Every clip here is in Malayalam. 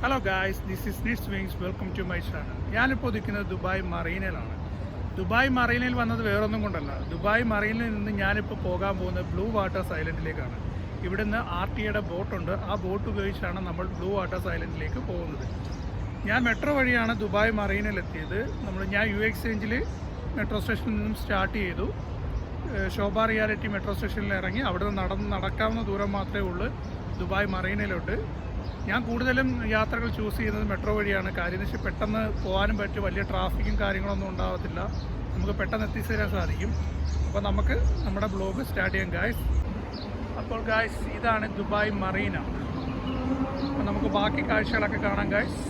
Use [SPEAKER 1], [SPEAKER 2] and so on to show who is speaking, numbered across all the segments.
[SPEAKER 1] Hello guys, this is nitzswings. Welcome to my channel. ഞാനിപ്പോൾ നിൽക്കുന്നത് ദുബായ് മറീനയിലാണ്. ദുബായ് മറീനയിൽ വന്നത് വേറൊന്നും കൊണ്ടല്ല. ദുബായ് മറീനയിൽ നിന്ന് ഞാനിപ്പോൾ പോകാൻ പോകുന്നത് ബ്ലൂ വാട്ടേഴ്സ് ഐലൻഡിലേക്കാണ്. ഇവിടുന്ന് RTA ബോട്ടുണ്ട്. ആ ബോട്ട് ഉപയോഗിച്ചാണ് നമ്മൾ ബ്ലൂ വാട്ടേഴ്സ് ഐലൻഡിലേക്ക് പോകുന്നത്. ഞാൻ മെട്രോ വഴിയാണ് ദുബായ് മറീനയിലെത്തിയത്. ഞാൻ UAE മെട്രോ സ്റ്റേഷനിൽ നിന്നും സ്റ്റാർട്ട് ചെയ്തു. ശോഭ റിയാലിറ്റി മെട്രോ സ്റ്റേഷനിൽ ഇറങ്ങി അവിടെ നടക്കാവുന്ന ദൂരം മാത്രമേ ഉള്ളൂ ദുബായ് മറീനയിലോട്ട്. ഞാൻ കൂടുതലും യാത്രകൾ ചൂസ് ചെയ്യുന്നത് മെട്രോ വഴിയാണ്. കാര്യം എന്ന് വെച്ചാൽ പെട്ടെന്ന് പോകാനും പറ്റും, വലിയ ട്രാഫിക്കും കാര്യങ്ങളൊന്നും ഉണ്ടാകത്തില്ല, നമുക്ക് പെട്ടെന്ന് എത്തിച്ചേരാൻ സാധിക്കും. അപ്പോൾ നമുക്ക് നമ്മുടെ ബ്ലോഗ് സ്റ്റാർട്ട് ചെയ്യാം ഗായ്സ്. അപ്പോൾ ഗായ്സ്, ഇതാണ് ദുബായ് മറീന. അപ്പോൾ നമുക്ക് ബാക്കി കാഴ്ചകളൊക്കെ കാണാം ഗായ്സ്.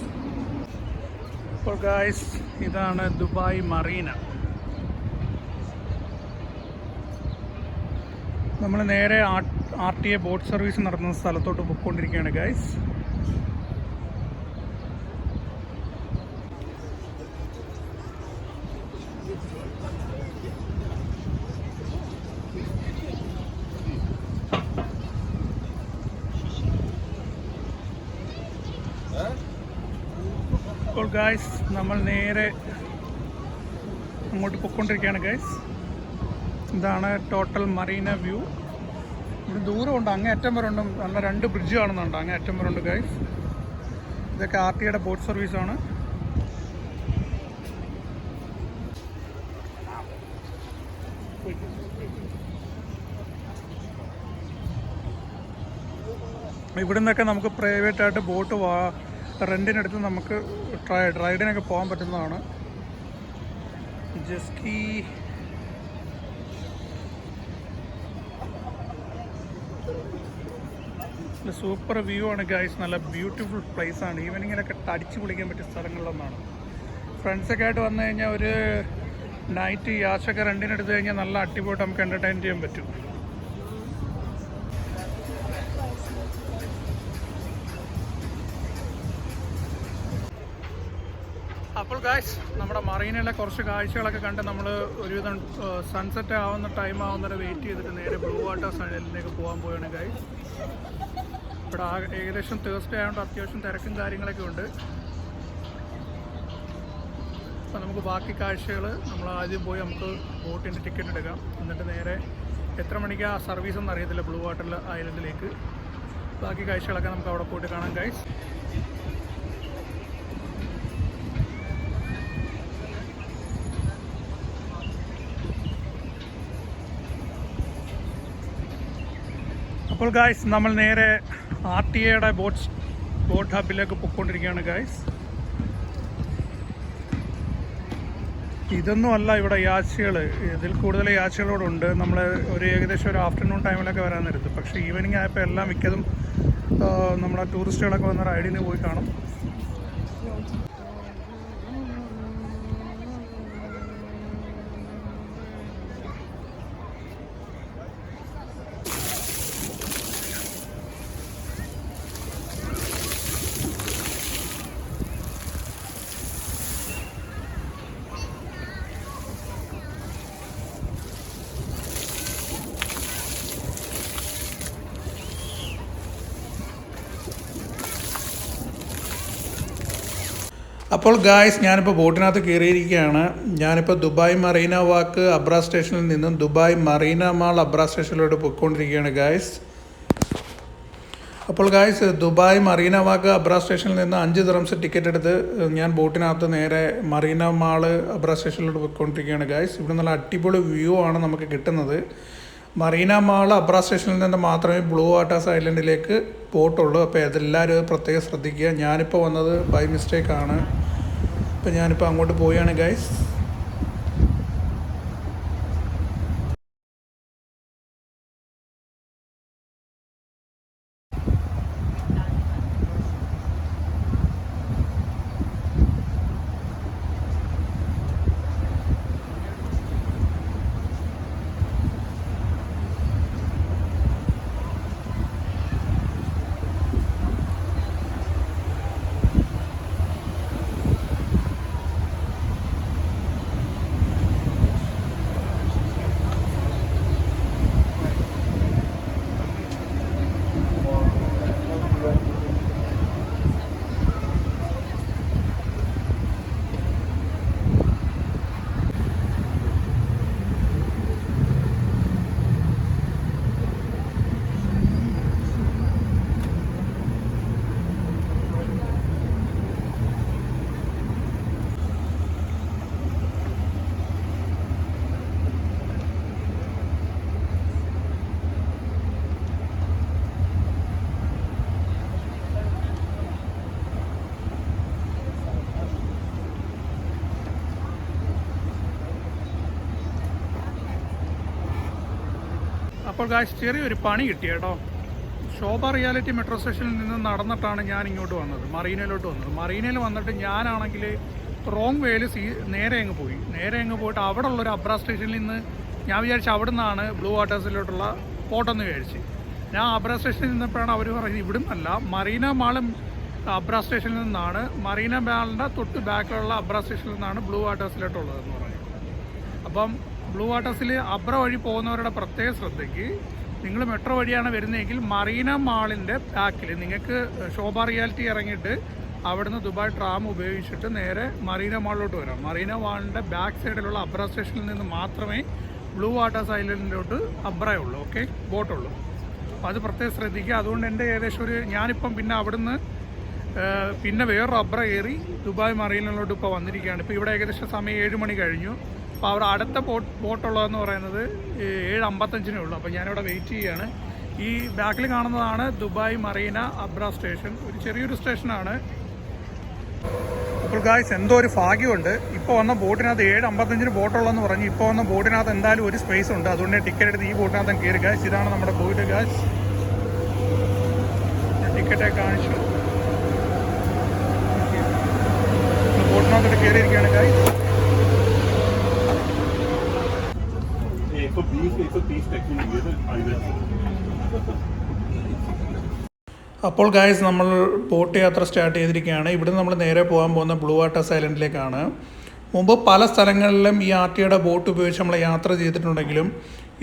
[SPEAKER 1] അപ്പോൾ ഗായ്സ്, ഇതാണ് ദുബായ് മറീന. നമ്മൾ നേരെ RTA ബോട്ട് സർവീസ് നടത്തുന്ന സ്ഥലത്തോട്ട് പോയിക്കൊണ്ടിരിക്കുകയാണ് ഗൈസ്. അപ്പോൾ ഗൈസ്, നമ്മൾ നേരെ അങ്ങോട്ട് പോയിക്കൊണ്ടിരിക്കുകയാണ് ഗൈസ്. ഇതാണ് ടോട്ടൽ മറീന വ്യൂ. ഇവിടെ ദൂരമുണ്ട്, അങ്ങേ അറ്റം വരെ ഉണ്ട്. നല്ല 2 ബ്രിഡ്ജ് കാണുന്നുണ്ട്, അങ്ങേ അറ്റം വരെ ഉണ്ട് ഗൈസ്. ഇതൊക്കെ RTA ബോട്ട് സർവീസാണ്. ഇവിടെ നിന്നൊക്കെ നമുക്ക് പ്രൈവറ്റായിട്ട് ബോട്ട് റെൻറ്റിനെടുത്ത് നമുക്ക് റൈഡിനൊക്കെ പോകാൻ പറ്റുന്നതാണ്. ജെസ്കി സൂപ്പർ വ്യൂ ആണ് ഗൈസ്. നല്ല ബ്യൂട്ടിഫുൾ പ്ലേസ് ആണ്. ഈവനിങ്ങിലൊക്കെ അടിച്ചു പൊളിക്കാൻ പറ്റിയ സ്ഥലങ്ങളിലൊന്നാണ്. ഫ്രണ്ട്സൊക്കെ ആയിട്ട് വന്നു കഴിഞ്ഞാൽ ഒരു നൈറ്റ് യാത്രയൊക്കെ റെൻറ്റിനെടുത്ത് കഴിഞ്ഞാൽ നല്ല അടിപൊളിയായിട്ട് നമുക്ക് എൻ്റർടൈൻ ചെയ്യാൻ പറ്റും. അപ്പോൾ ഗായ്സ്, നമ്മുടെ മറീനയിലെ കുറച്ച് കാഴ്ചകളൊക്കെ കണ്ട് നമ്മൾ ഒരുവിധം സൺസെറ്റ് ആവുന്ന ടൈം ആവുന്നവരെ വെയിറ്റ് ചെയ്തിട്ട് നേരെ ബ്ലൂ വാട്ടേഴ്സ് ഐലൻഡിലേക്ക് പോകാൻ പോവുകയാണ് ഗായ്സ്. ഇവിടെ ഏകദേശം തേഴ്സ്ഡേ ആയതുകൊണ്ട് അത്യാവശ്യം തിരക്കും കാര്യങ്ങളൊക്കെ ഉണ്ട്. അപ്പോൾ നമുക്ക് ബാക്കി കാഴ്ചകൾ നമ്മൾ ആദ്യം പോയി നമുക്ക് ബോട്ടിൻ്റെ ടിക്കറ്റ് എടുക്കാം. എന്നിട്ട് നേരെ എത്ര മണിക്കാണ് സർവീസ് എന്ന് അറിയത്തില്ല ബ്ലൂ വാട്ടർ ഐലൻഡിലേക്ക്. ബാക്കി കാഴ്ചകളൊക്കെ നമുക്ക് അവിടെ പോയിട്ട് കാണാം ഗൈസ്. അപ്പോൾ ഗായ്സ്, നമ്മൾ നേരെ RTA ബോട്ട് ഹബിലേക്ക് പോയിക്കൊണ്ടിരിക്കുകയാണ് ഗായ്സ്. ഇതൊന്നും അല്ല ഇവിടെ യാച്ചികൾ, ഇതിൽ കൂടുതൽ യാച്ചികളോടുണ്ട്. നമ്മൾ ഏകദേശം ഒരു ആഫ്റ്റർനൂൺ ടൈമിലൊക്കെ വരാൻ നേരത്ത്. പക്ഷേ ഈവനിങ് ആയപ്പോൾ എല്ലാം മിക്കതും നമ്മളെ ടൂറിസ്റ്റുകളൊക്കെ വന്ന് റൈഡിന് പോയി കാണും. അപ്പോൾ ഗായ്സ്, ഞാനിപ്പോൾ ബോട്ടിനകത്ത് കയറിയിരിക്കുകയാണ്. ഞാനിപ്പോൾ ദുബായ് മറീന വാക്ക് അബ്ര സ്റ്റേഷനിൽ നിന്നും ദുബായ് മറീന മാൾ അബ്ര സ്റ്റേഷനിലോട്ട് പോയിക്കൊണ്ടിരിക്കുകയാണ് ഗായ്സ്. അപ്പോൾ ഗായ്സ്, ദുബായ് മറീന വാക്ക് അബ്ര സ്റ്റേഷനിൽ നിന്ന് 5 ദിറംസ് ടിക്കറ്റ് എടുത്ത് ഞാൻ ബോട്ടിനകത്ത് നേരെ മറീന മാള് അബ്ര സ്റ്റേഷനിലോട്ട് പോയിക്കൊണ്ടിരിക്കുകയാണ് ഗായ്സ്. ഇവിടെ നല്ല അടിപൊളി വ്യൂ ആണ് നമുക്ക് കിട്ടുന്നത്. മറീന മാൾ അബ്ര സ്റ്റേഷനിൽ നിന്ന് മാത്രമേ ബ്ലൂ വാട്ടേഴ്സ് ഐലൻഡിലേക്ക് ബോട്ടുള്ളൂ. അപ്പോൾ അതെല്ലാവരും പ്രത്യേകം ശ്രദ്ധിക്കുക. ഞാനിപ്പോൾ വന്നത് ബൈ മിസ്റ്റേക്കാണ്. അപ്പോൾ ഞാനിപ്പോൾ അങ്ങോട്ട് പോവുകയാണ് ഗൈസ്. അപ്പോൾ ഗായ്സ് ചെറിയൊരു പണി കിട്ടി കേട്ടോ. ശോഭ റിയാലിറ്റി മെട്രോ സ്റ്റേഷനിൽ നിന്ന് നടന്നിട്ടാണ് ഞാൻ ഇങ്ങോട്ട് വന്നത്, മറീനയിലോട്ട് വന്നത്. മറീനയിൽ വന്നിട്ട് ഞാനാണെങ്കിൽ റോങ് വേയിൽ നേരെ അങ്ങ് പോയിട്ട് അവിടെ ഉള്ളൊരു അബ്ര സ്റ്റേഷനിൽ നിന്ന് ഞാൻ വിചാരിച്ചു അവിടെ നിന്നാണ് ബ്ലൂ വാട്ടേഴ്സിലോട്ടുള്ള പോട്ടെന്ന് വിചാരിച്ച്. ഞാൻ അബ്ര സ്റ്റേഷനിൽ നിന്നപ്പോഴാണ് അവർ പറയുന്നത് ഇവിടെ നിന്നല്ല, മറീന മാളും അബ്ര സ്റ്റേഷനിൽ നിന്നാണ്, മറീന മാളിൻ്റെ തൊട്ട് ബാക്കിലുള്ള അബ്ര സ്റ്റേഷനിൽ നിന്നാണ് ബ്ലൂ വാട്ടേഴ്സിലോട്ടുള്ളതെന്ന് പറഞ്ഞു. അപ്പം ബ്ലൂ വാട്ടേഴ്സിൽ അബ്ര വഴി പോകുന്നവരുടെ പ്രത്യേക ശ്രദ്ധയ്ക്ക്, നിങ്ങൾ മെട്രോ വഴിയാണ് വരുന്നതെങ്കിൽ മറീന മാളിൻ്റെ ബാക്കിൽ നിങ്ങൾക്ക് ശോഭ റിയാലിറ്റി ഇറങ്ങിയിട്ട് അവിടുന്ന് ദുബായ് ട്രാം ഉപയോഗിച്ചിട്ട് നേരെ മറീന മാളിലോട്ട് വരാം. മറീന മാളിൻ്റെ ബാക്ക് സൈഡിലുള്ള അബ്ര സ്റ്റേഷനിൽ നിന്ന് മാത്രമേ ബ്ലൂ വാട്ടേഴ്സ് ഐലൻഡിലോട്ട് അബ്രയുള്ളൂ, ഓക്കെ, ബോട്ടുള്ളൂ. അപ്പോൾ അത് പ്രത്യേകം ശ്രദ്ധിക്കുക. അതുകൊണ്ട് എൻ്റെ ഏകദേശം ഞാനിപ്പം പിന്നെ അവിടുന്ന് പിന്നെ വേറൊരു അബ്ര കയറി ദുബായ് മറീനയിലോട്ട് ഇപ്പോൾ വന്നിരിക്കുകയാണ്. ഇപ്പോൾ ഇവിടെ ഏകദേശം സമയം 7 മണി കഴിഞ്ഞു. അപ്പോൾ അവിടെ അടുത്ത ബോട്ടുള്ളതെന്ന് പറയുന്നത് 7:55 ഉള്ളൂ. അപ്പോൾ ഞാനിവിടെ വെയിറ്റ് ചെയ്യുകയാണ്. ഈ ബാക്കിൽ കാണുന്നതാണ് ദുബായ് മറീന അബ്ര സ്റ്റേഷൻ. ഒരു ചെറിയൊരു സ്റ്റേഷനാണ്. അപ്പോൾ ഗായ്സ് എന്തോ ഒരു ഭാഗ്യമുണ്ട്, ഇപ്പോൾ വന്ന ബോട്ടിനകത്ത് 7:55 ബോട്ടുള്ളതെന്ന് പറഞ്ഞു. ഇപ്പോൾ വന്ന ബോട്ടിനകത്ത് എന്തായാലും ഒരു സ്പേസ് ഉണ്ട്, അതുകൊണ്ട് ടിക്കറ്റ് എടുത്ത് ഈ ബോട്ടിനകത്ത് കയറി. ഗായ്സ് ഇതാണ് നമ്മുടെ ബോട്ട്. ഗായ്സ് ടിക്കറ്റൊക്കെ കാണിച്ചു ബോട്ടിനകത്തോട്ട് കയറിയിരിക്കുകയാണ് ഗായ്സ്. അപ്പോൾ ഗായ്സ് നമ്മൾ ബോട്ട് യാത്ര സ്റ്റാർട്ട് ചെയ്തിരിക്കുകയാണ്. ഇവിടുന്ന് നമ്മൾ നേരെ പോകാൻ പോകുന്ന ബ്ലൂ വാട്ടേഴ്സ് ഐലൻഡിലേക്കാണ്. മുമ്പ് പല സ്ഥലങ്ങളിലും ഈ ആർട്ടിയുടെ ബോട്ട് ഉപയോഗിച്ച് നമ്മൾ യാത്ര ചെയ്തിട്ടുണ്ടെങ്കിലും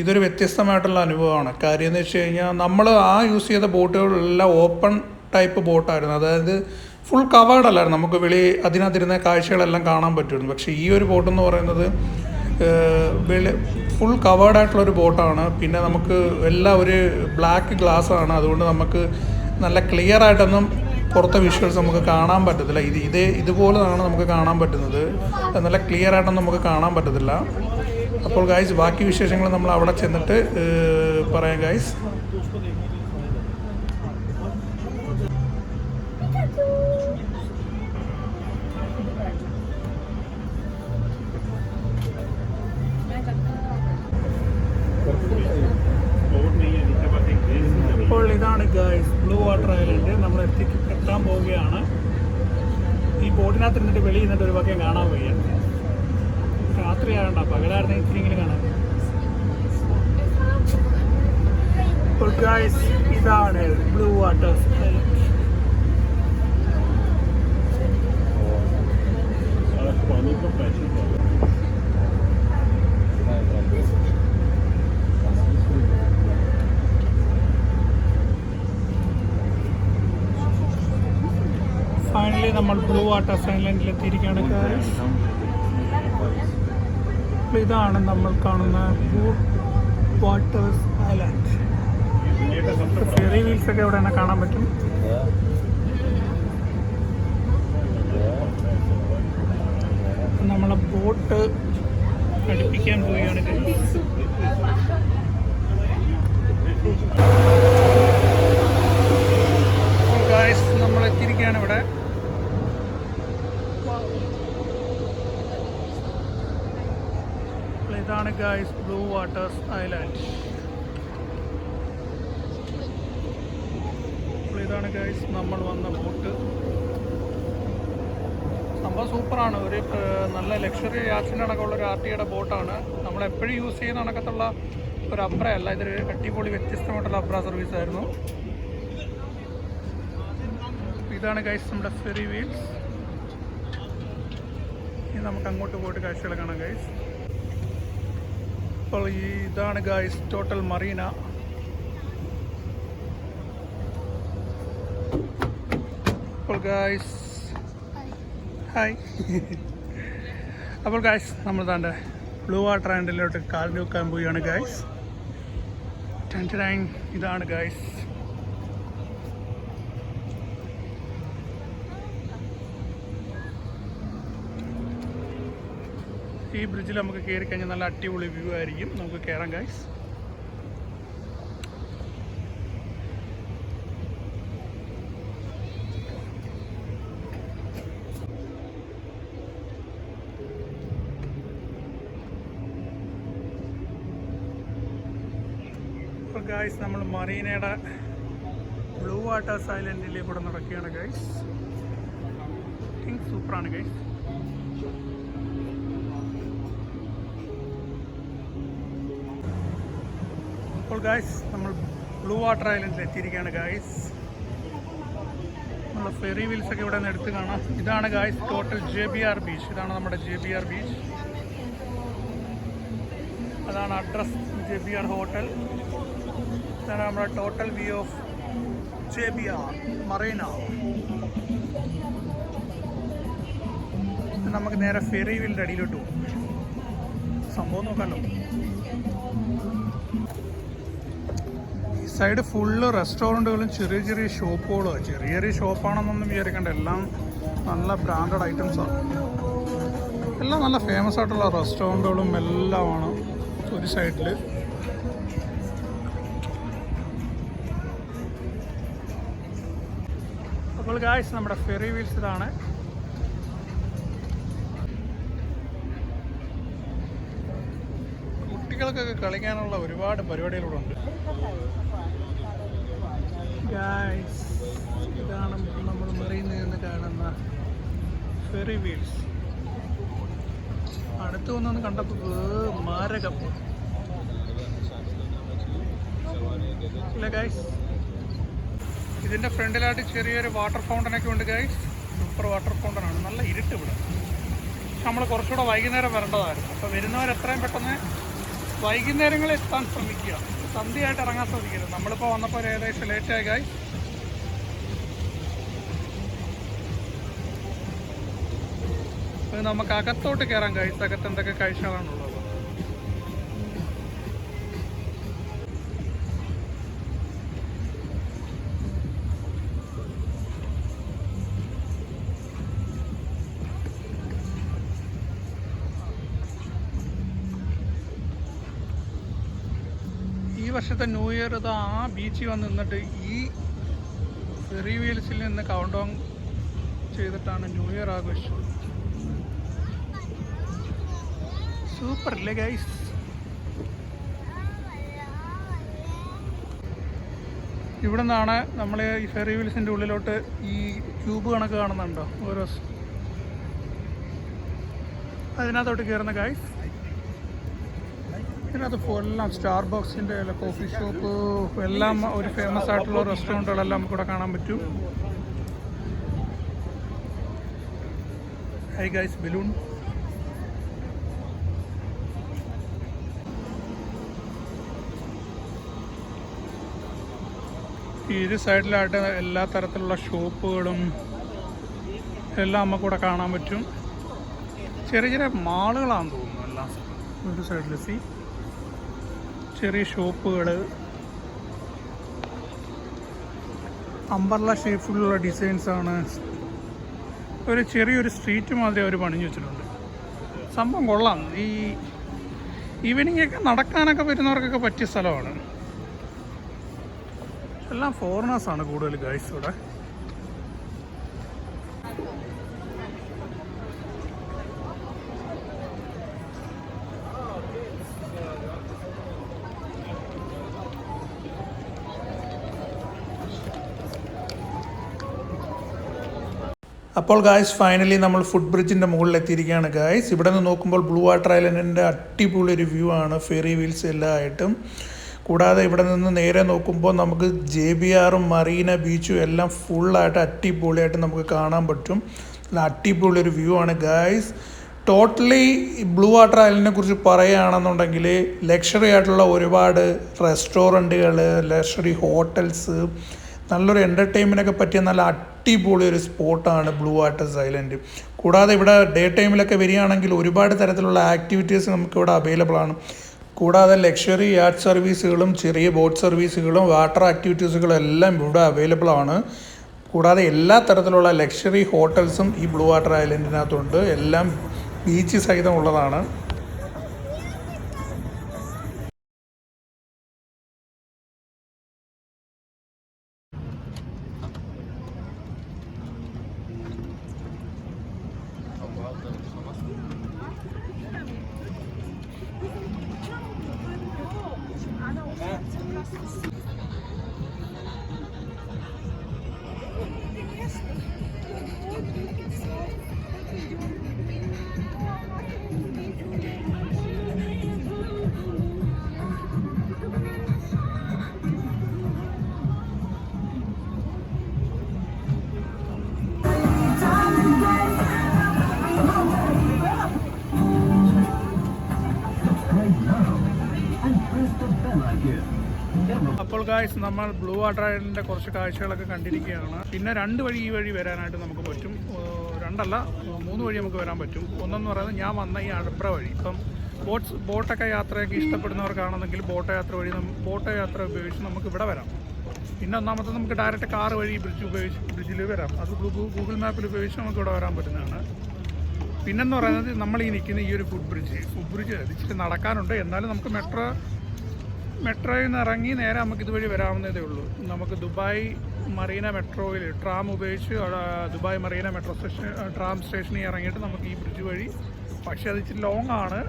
[SPEAKER 1] ഇതൊരു വ്യത്യസ്തമായിട്ടുള്ള അനുഭവമാണ്. കാര്യം എന്ന് വെച്ച് കഴിഞ്ഞാൽ നമ്മൾ യൂസ് ചെയ്ത ബോട്ടുകളെല്ലാം ഓപ്പൺ ടൈപ്പ് ബോട്ടായിരുന്നു, അതായത് ഫുൾ കവേർഡ് അല്ലായിരുന്നു. നമുക്ക് അതിനകത്തിരുന്ന കാഴ്ചകളെല്ലാം കാണാൻ പറ്റുമായിരുന്നു. പക്ഷേ ഈ ഒരു ബോട്ടെന്ന് പറയുന്നത് ഫുൾ കവേർഡായിട്ടുള്ളൊരു ബോട്ടാണ്. പിന്നെ നമുക്ക് എല്ലാം ഒരു ബ്ലാക്ക് ഗ്ലാസ്സാണ്, അതുകൊണ്ട് നമുക്ക് നല്ല ക്ലിയർ ആയിട്ടൊന്നും പുറത്തെ വിഷ്വൽസ് നമുക്ക് കാണാൻ പറ്റത്തില്ല. ഇതുപോലെയാണ് നമുക്ക് കാണാൻ പറ്റുന്നത്, നല്ല ക്ലിയർ ആയിട്ടൊന്നും നമുക്ക് കാണാൻ പറ്റത്തില്ല. അപ്പോൾ ഗായ്സ് ബാക്കി വിശേഷങ്ങൾ നമ്മൾ അവിടെ ചെന്നിട്ട് പറയാം ഗായ്സ്. അപ്പോൾ ഇതാണ് ഗായ്സ് ബ്ലൂ വാട്ടർ ഐലൻഡ്. നമ്മൾ എത്താൻ പോവുകയാണ്. ഈ ബോട്ടിനകത്ത് ഇരുന്നിട്ട് വെളിയിൽ നിന്നിട്ട് ഒരു വകയും കാണാൻ വയ്യ. രാത്രിയാകണ്ട, പകലായിരുന്നെങ്കിൽ ഇത്തിരിയെങ്കിലും കാണാൻ. അപ്പോൾ ഗായ്സ് ഇതാണ് ബ്ലൂ വാട്ടേഴ്സ് ഐലൻഡ്. ഫൈനലി നമ്മൾ ബ്ലൂ വാട്ടേഴ്സ് ഐലൻഡിൽ എത്തിയിരിക്കുകയാണ് ഗായ്സ്. ഇതാണ് നമ്മൾ കാണുന്ന blue waters island. Ferry wheels ഒക്കെ ഇവിടെ തന്നെ കാണാൻ പറ്റും. നമ്മളെ ബോട്ട് അടുപ്പിക്കാൻ പോവുകയാണ് ഗായ്സ്. ഗായ്സ് നമ്മൾ എത്തിയിരിക്കുകയാണ് ഇവിടെ. ഇതാണ് ഗായ്സ് ബ്ലൂ വാട്ടേഴ്സ് ഐലൻഡ്. ഇതാണ് ഗായ്സ് നമ്മൾ വന്ന ബോട്ട്. സംഭവം സൂപ്പറാണ്. ഒരു നല്ല ലക്ഷറി യാച്ചിൻ്റെ കണക്കുള്ള ഒരു ആർട്ടിയുടെ ബോട്ടാണ്. നമ്മളെപ്പോഴും യൂസ് ചെയ്യുന്ന കണക്കത്തുള്ള ഒരു അബ്രയല്ല, ഇതൊരു അടിപൊളി വ്യത്യസ്തമായിട്ടുള്ള അബ്ര സർവീസ് ആയിരുന്നു. ഇതാണ് ഗൈസ് നമ്മുടെ ഫെറി വീൽസ്. ഇനി നമുക്ക് അങ്ങോട്ട് പോയിട്ട് കാഴ്ചകൾ കാണാം ഗൈസ്. അപ്പോൾ ഇതാണ് ഗൈസ് ടോട്ടൽ മറീന. അപ്പോൾ ഗൈസ് ഹായ്. അപ്പോൾ ഗൈസ് നമ്മൾ താണ്ട ബ്ലൂ വാട്ടർ ഐലൻഡിലോട്ട് കാൽ വെക്കാൻ പോവുകയാണ് ഗൈസ്. ഇതാണ് ഗൈസ് ഈ ബ്രിഡ്ജിൽ നമുക്ക് കയറി കഴിഞ്ഞാൽ നല്ല അടിപൊളി വ്യൂ ആയിരിക്കും. നമുക്ക് കയറാം ഗൈസ്. ഗൈസ് നമ്മൾ മറീനയുടെ ബ്ലൂ വാട്ടേഴ്സ് ഐലൻഡിലേക്ക് കൂടെ നടക്കുകയാണ് ഗൈസ്. സൂപ്പറാണ് ഗൈസ്. അപ്പോൾ ഗൈസ് നമ്മൾ ബ്ലൂ വാട്ടർ ഐലൻഡിൽ എത്തിയിരിക്കുകയാണ് ഗൈസ്. നമ്മൾ ഫെറി വീൽസ് ഒക്കെ ഇവിടെ നിന്ന് എടുത്ത് കാണാം. ഇതാണ് ഗൈസ് ടോട്ടൽ JBR ബീച്ച്. ഇതാണ് നമ്മുടെ JBR ബീച്ച്. അതാണ് അഡ്രസ് JBR ഹോട്ടൽ. ഇതാണ് നമ്മുടെ total view of JBR Marina. നമുക്ക് നേരെ ഫെറി വീലിൻ്റെ അടിയിലോട്ട് പോകും. സംഭവം നോക്കാമല്ലോ. ഈ സൈഡ് ഫുള്ള് റെസ്റ്റോറൻറ്റുകളും ചെറിയ ചെറിയ ഷോപ്പുകളും. ചെറിയ ചെറിയ ഷോപ്പാണെന്നൊന്നും വിചാരിക്കേണ്ട, എല്ലാം നല്ല ബ്രാൻഡഡ് ഐറ്റംസാണ്. എല്ലാം നല്ല ഫേമസ് ആയിട്ടുള്ള റെസ്റ്റോറൻറ്റുകളും എല്ലാമാണ് ഒരു സൈഡിൽ. അപ്പോൾ ഗായ്സ് നമ്മുടെ ഫെറി വീൽസ് ഇതാണ്. കുട്ടികൾക്കൊക്കെ കളിക്കാനുള്ള ഒരുപാട് പരിപാടികളിവിടെ ഉണ്ട് ഗായ്സ്. ഇതാണ് നമ്മൾ മറീനയിൽ നിന്ന് കാണുന്ന ഫെറി വീൽസ്. അടുത്ത് വന്നൊന്ന് കണ്ടപ്പോൾ മാരകം ഇല്ല ഗൈസ്. ഇതിൻ്റെ ഫ്രണ്ടിലായിട്ട് ചെറിയൊരു വാട്ടർ ഫൗണ്ടനൊക്കെ ഉണ്ട് ഗൈസ്. Super water ഫൗണ്ടനാണ്. നല്ല ഇരുട്ട് ഇവിടെ. നമ്മൾ കുറച്ചുകൂടെ വൈകുന്നേരം വരേണ്ടതായിരുന്നു. അപ്പോൾ വരുന്നവർ എത്രയും പെട്ടെന്ന് വൈകുന്നേരങ്ങളിൽ എത്താൻ ശ്രമിക്കുക. സന്ധ്യയായിട്ട് ഇറങ്ങാൻ ശ്രമിക്കരുത്. നമ്മളിപ്പോൾ വന്നപ്പോൾ ഏകദേശം ലേറ്റായി ഗൈസ്. നമുക്ക് അകത്തോട്ട് കയറാൻ ഗൈസ്. അകത്ത് എന്തൊക്കെ കാഴ്ചകളാണുള്ളത്. ഈ വർഷത്തെ ന്യൂ ഇയർ ഇത് ആ ബീച്ചിൽ വന്ന് നിന്നിട്ട് ഈ ഫെറി വീൽസിൽ നിന്ന് കൗണ്ട് ഡൗൺ ചെയ്തിട്ടാണ് ന്യൂ ഇയർ ആഘോഷിച്ചത്. സൂപ്പർ അല്ലേ ഗൈസ്. ഇവിടെ നിന്നാണ് നമ്മൾ ഈ ഫെറി വീൽസിൻ്റെ ഉള്ളിലോട്ട് ഈ ക്യൂബ് കണക്ക് കാണുന്നുണ്ടോ ഓരോ, അതിനകത്തോട്ട് കയറുന്ന ഗൈസ്. ഇതിനകത്ത് എല്ലാം സ്റ്റാർബക്സിൻ്റെ കോഫി ഷോപ്പ് എല്ലാം ഒരു ഫേമസ് ആയിട്ടുള്ള റെസ്റ്റോറൻറ്റുകളെല്ലാം നമുക്കിവിടെ കാണാൻ പറ്റും. High guys balloon. ഈ സൈഡിലായിട്ട് എല്ലാ തരത്തിലുള്ള ഷോപ്പുകളും എല്ലാം നമുക്കിവിടെ കാണാൻ പറ്റും. ചെറിയ ചെറിയ മാളുകളാണെന്ന് തോന്നുന്നു എല്ലാം ഒരു സൈഡിൽ. ചെറിയ ഷോപ്പുകൾ, അംബർല ഷേപ്പിലുള്ള ഡിസൈൻസാണ്. ഒരു ചെറിയൊരു സ്ട്രീറ്റ് മാതിരി അവർ പണിഞ്ഞു വെച്ചിട്ടുണ്ട്. സംഭവം കൊള്ളാം. ഈ ഈവനിങ് ഒക്കെ നടക്കാനൊക്കെ വരുന്നവർക്കൊക്കെ പറ്റിയ സ്ഥലമാണ്. എല്ലാം ഫോറിനേഴ്സാണ് കൂടുതൽ ഗൈസ് ഇവിടെ. അപ്പോൾ ഗായ്സ് ഫൈനലി നമ്മൾ ഫുട് ബ്രിഡ്ജിൻ്റെ മുകളിൽ എത്തിയിരിക്കുകയാണ് ഗായ്സ്. ഇവിടെ നിന്ന് നോക്കുമ്പോൾ ബ്ലൂ വാട്ടർ ഐലൻഡിൻ്റെ അടിപൊളി ഒരു വ്യൂ ആണ്, ഫെറി വീൽസ് എല്ലാമായിട്ടും. കൂടാതെ ഇവിടെ നിന്ന് നേരെ നോക്കുമ്പോൾ നമുക്ക് JBRും മറീന ബീച്ചും എല്ലാം ഫുള്ളായിട്ട് അടിപൊളിയായിട്ട് നമുക്ക് കാണാൻ പറ്റും. നല്ല അടിപൊളി ഒരു വ്യൂ ആണ് ഗായ്സ്. ടോട്ടലി ബ്ലൂ വാട്ടർ ഐലൻഡിനെ കുറിച്ച് പറയുകയാണെന്നുണ്ടെങ്കിൽ ലക്ഷറി ആയിട്ടുള്ള ഒരുപാട് റെസ്റ്റോറൻറ്റുകൾ, ലക്ഷറി ഹോട്ടൽസ്, നല്ലൊരു എൻ്റർടൈൻമെൻറ്റൊക്കെ പറ്റിയ നല്ല അടിപൊളി ഒരു സ്പോട്ടാണ് ബ്ലൂ വാട്ടേഴ്സ് ഐലൻഡ്. കൂടാതെ ഇവിടെ ഡേ ടൈമിലൊക്കെ വരികയാണെങ്കിൽ ഒരുപാട് തരത്തിലുള്ള ആക്ടിവിറ്റീസ് നമുക്കിവിടെ അവൈലബിൾ ആണ്. കൂടാതെ ലക്ഷറി യാറ്റ് സർവീസുകളും ചെറിയ ബോട്ട് സർവീസുകളും വാട്ടർ ആക്ടിവിറ്റീസുകളും എല്ലാം ഇവിടെ അവൈലബിൾ ആണ്. കൂടാതെ എല്ലാ തരത്തിലുള്ള ലക്ഷറി ഹോട്ടൽസും ഈ ബ്ലൂ വാട്ടർ ഐലൻഡിനകത്തുണ്ട്. എല്ലാം ബീച്ച് സഹിതം ഉള്ളതാണ്. അപ്പോൾ ഗായ്സ് നമ്മൾ ബ്ലൂ വാട്ടർ ഐലൻഡിൻ്റെ കുറച്ച് കാഴ്ചകളൊക്കെ കണ്ടിരിക്കുകയാണ്. പിന്നെ 2 വഴി ഈ വഴി വരാനായിട്ട് നമുക്ക് പറ്റും. 2 അല്ല 3 വഴി നമുക്ക് വരാൻ പറ്റും. ഒന്നെന്ന് പറയുന്നത് ഞാൻ വന്ന ഈ അഴപ്ര വഴി. ഇപ്പം ബോട്ടൊക്കെ യാത്രയൊക്കെ ഇഷ്ടപ്പെടുന്നവർക്കാണെന്നെങ്കിൽ ബോട്ട് യാത്ര ഉപയോഗിച്ച് നമുക്ക് ഇവിടെ വരാം. പിന്നെ ഒന്നാമത്തെ നമുക്ക് ഡയറക്റ്റ് കാർ വഴി ബ്രിഡ്ജിൽ വരാം. അത് ഗൂഗിൾ മാപ്പിൽ ഉപയോഗിച്ച് നമുക്ക് ഇവിടെ വരാൻ പറ്റുന്നതാണ്. പിന്നെന്ന് പറയുന്നത് നമ്മൾ ഈ നിൽക്കുന്ന ഈ ഒരു ഫുഡ് ബ്രിഡ്ജ് ഇച്ചിരി നടക്കാനുണ്ട്. എന്നാലും നമുക്ക് മെട്രോയിൽ നിന്ന് ഇറങ്ങി നേരെ നമുക്ക് ഇതുവഴി വരാവുന്നതേ ഉള്ളൂ. നമുക്ക് ദുബായ് മറീന മെട്രോയിൽ ട്രാം ഉപയോഗിച്ച് ദുബായ് മറീന ട്രാം സ്റ്റേഷനിൽ ഇറങ്ങിയിട്ട് നമുക്ക് ഈ ബ്രിഡ്ജ് വഴി, പക്ഷേ അത് ഇച്ചിരി ലോങ് ആണ്.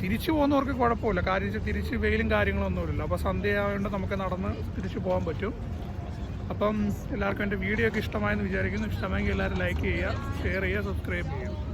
[SPEAKER 1] തിരിച്ചു പോകുന്നവർക്ക് കുഴപ്പമില്ല, കാര്യം തിരിച്ച് വെയിലും കാര്യങ്ങളൊന്നുമില്ല. അപ്പോൾ സന്ധ്യ ആയതുകൊണ്ട് നമുക്ക് നടന്ന് തിരിച്ചു പോകാൻ പറ്റും. അപ്പം എല്ലാവർക്കും എൻ്റെ വീഡിയോ ഒക്കെ ഇഷ്ടമായെന്ന് വിചാരിക്കുന്നു. ഇഷ്ടമായെങ്കിൽ എല്ലാവരും ലൈക്ക് ചെയ്യുക, ഷെയർ ചെയ്യുക, സബ്സ്ക്രൈബ് ചെയ്യുക.